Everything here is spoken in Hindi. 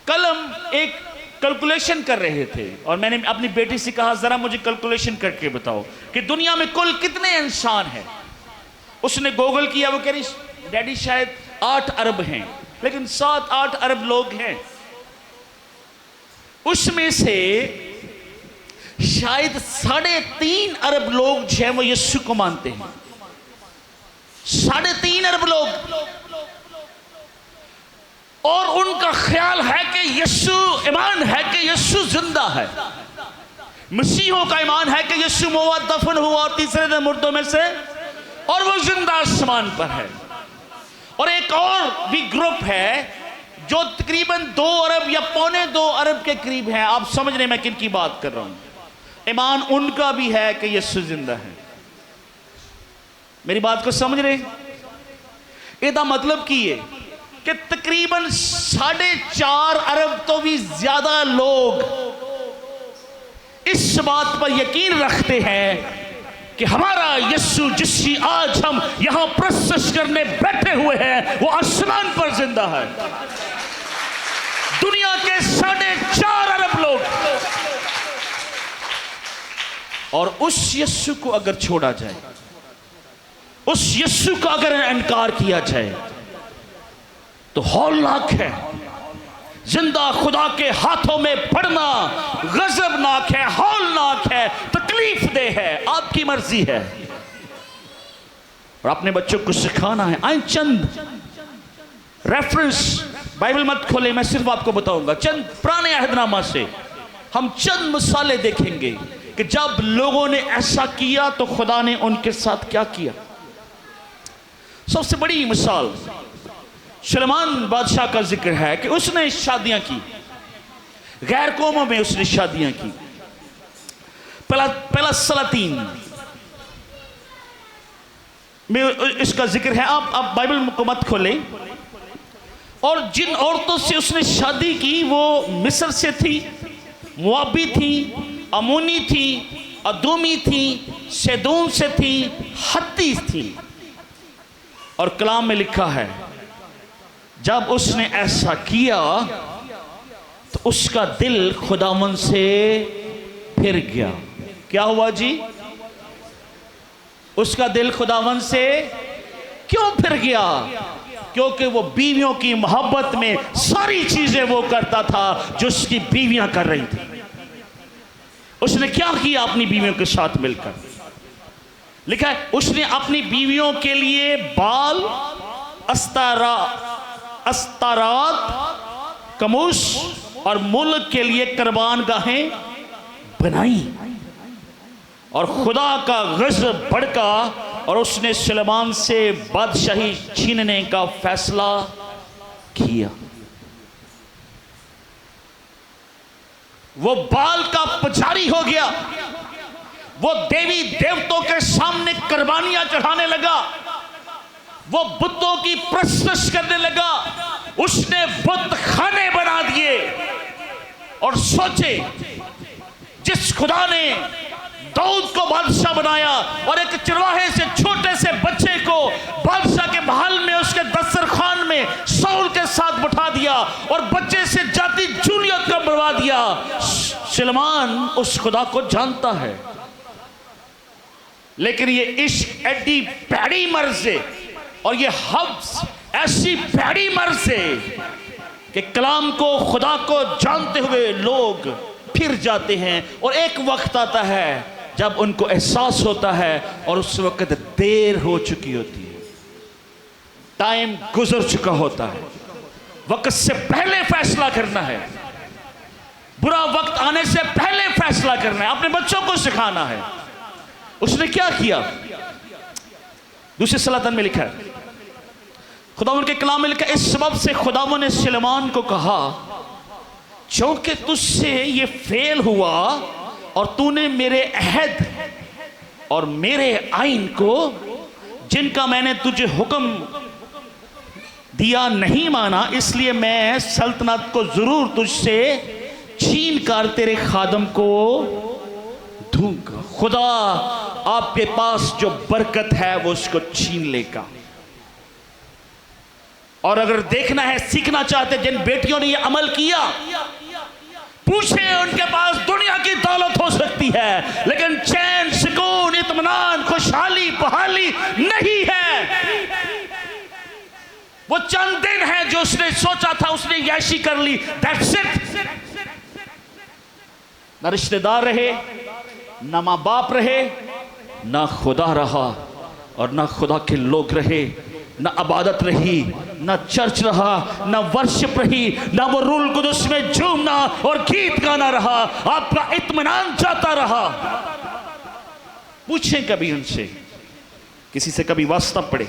कल हम एक कैलकुलेशन कर रहे थे और मैंने अपनी बेटी से कहा जरा मुझे कैलकुलेशन करके बताओ कि दुनिया में कुल कितने इंसान हैं। उसने गूगल किया, वो कह रही डैडी शायद 8 अरब हैं, लेकिन 7-8 अरब लोग हैं। उसमें से शायद 3.5 अरब लोग जो है वो यीशु को मानते हैं। 3.5 अरब लोग, और उनका ख्याल है कि यीशु, ईमान है कि यीशु जिंदा है। मसीहों का ईमान है कि यीशु मौत दफन हुआ और तीसरे दिन मुर्दों में से, और वो जिंदा आसमान पर है। और एक और भी ग्रुप है जो तकरीबन 2 अरब या 2.25 अरब के करीब है। आप समझ रहे मैं किन की बात कर रहा हूं। ईमान उनका भी है कि यीशु जिंदा है। मेरी बात को समझ रहे? इसका मतलब की है कि तकरीबन 4.5 अरब तो भी ज्यादा लोग इस बात पर यकीन रखते हैं कि हमारा यीशु जिसकी आज हम यहां प्रस्तुत करने बैठे हुए हैं वो आसमान पर जिंदा है। दुनिया के 4.5 अरब लोग, और उस यीशु को अगर छोड़ा जाए, उस यीशु का अगर इनकार किया जाए तो हौलनाक है। जिंदा खुदा के हाथों में पड़ना गजबनाक है, हौलनाक है, तकलीफ दे है। आपकी मर्जी है और अपने बच्चों को सिखाना है। आए चंद रेफरेंस, बाइबल मत खोले, मैं सिर्फ आपको बताऊंगा चंद पुराने अहदनामा से हम चंद मिसालें देखेंगे कि जब लोगों ने ऐसा किया तो खुदा ने उनके साथ क्या किया। सबसे बड़ी मिसाल सुलेमान बादशाह का जिक्र है कि उसने शादियां की, गैर कौमों में उसने शादियां की। पहला सलातीन में इसका जिक्र है। आप बाइबल को मत खोलें। और जिन औरतों से उसने शादी की वो मिस्र से थी, मुआबी थी, अमोनी थी, अदोमी थी, सेदोन से थी, हत्ती थी। और कलाम में लिखा है जब उसने ऐसा किया तो उसका दिल खुदावन से फिर गया। क्या हुआ जी? उसका दिल खुदावन से क्यों फिर गया? क्योंकि वो बीवियों की मोहब्बत में सारी चीजें वो करता था जो उसकी बीवियां कर रही थी। उसने क्या किया अपनी बीवियों के साथ मिलकर? लिखा है उसने अपनी बीवियों के लिए बाल, अस्तारात, कमूस और मुल्क के लिए कुर्बान गाहें बनाई। और खुदा का गज़ब भड़का और उसने सुलेमान से बादशाही छीनने का फैसला किया। वो बाल का पुजारी हो गया। वो देवी देवताओं के सामने कुर्बानियां चढ़ाने लगा। वो बुतों की प्रस्तुत करने लगा। उसने बुत खाने बना दिए। और सोचे जिस खुदा ने दाऊद को बादशाह बनाया और एक चरवाहे से छोटे से बच्चे को बादशाह के महल में उसके दस्तरखान में साउल के साथ बैठा दिया और बच्चे से जाति जूलियत का बनवा दिया। सुलेमान उस खुदा को जानता है, लेकिन ये इश्क एडी पैड़ी मर्ज है और ये हब्स ऐसी पैड़ी मर्ज है कि कलाम को, खुदा को जानते हुए लोग फिर जाते हैं। और एक वक्त आता है जब उनको एहसास होता है और उस वक्त देर हो चुकी होती है, टाइम गुजर चुका होता है। वक्त से पहले फैसला करना है, बुरा वक्त आने से पहले फैसला करना है, अपने बच्चों को सिखाना है। उसने क्या किया? दूसरे सलातन में लिखा है, खुदावन के कलाम में लिखा, इस सबब से खुदावन ने सुलेमान को कहा क्योंकि तुझसे ये फेल हुआ और तूने मेरे अहद और मेरे आइन को जिनका मैंने तुझे हुक्म दिया नहीं माना, इसलिए मैं सल्तनत को जरूर तुझसे छीन कर तेरे खादम को दूंगा। खुदा आपके पास जो बरकत है वो उसको छीन लेगा। और अगर देखना है, सीखना चाहते जिन बेटियों ने ये अमल किया, पूछे, उनके पास दुनिया की दौलत हो सकती है लेकिन चैन, सुकून, इत्मीनान, खुशहाली, बहाली नहीं है। वो चंद दिन है जो उसने सोचा था, उसने यैशी कर ली, दैट्स इट। ना रिश्तेदार रहे, ना माँ बाप रहे, ना खुदा रहा, और ना खुदा के लोग रहे, ना इबादत रही, ना चर्च रहा, ना वर्शिप रही, ना वो रूल कुदस में झूमना और गीत गाना रहा। आपका इत्मीनान जाता रहा। पूछें कभी उनसे, किसी से कभी वास्ता पड़े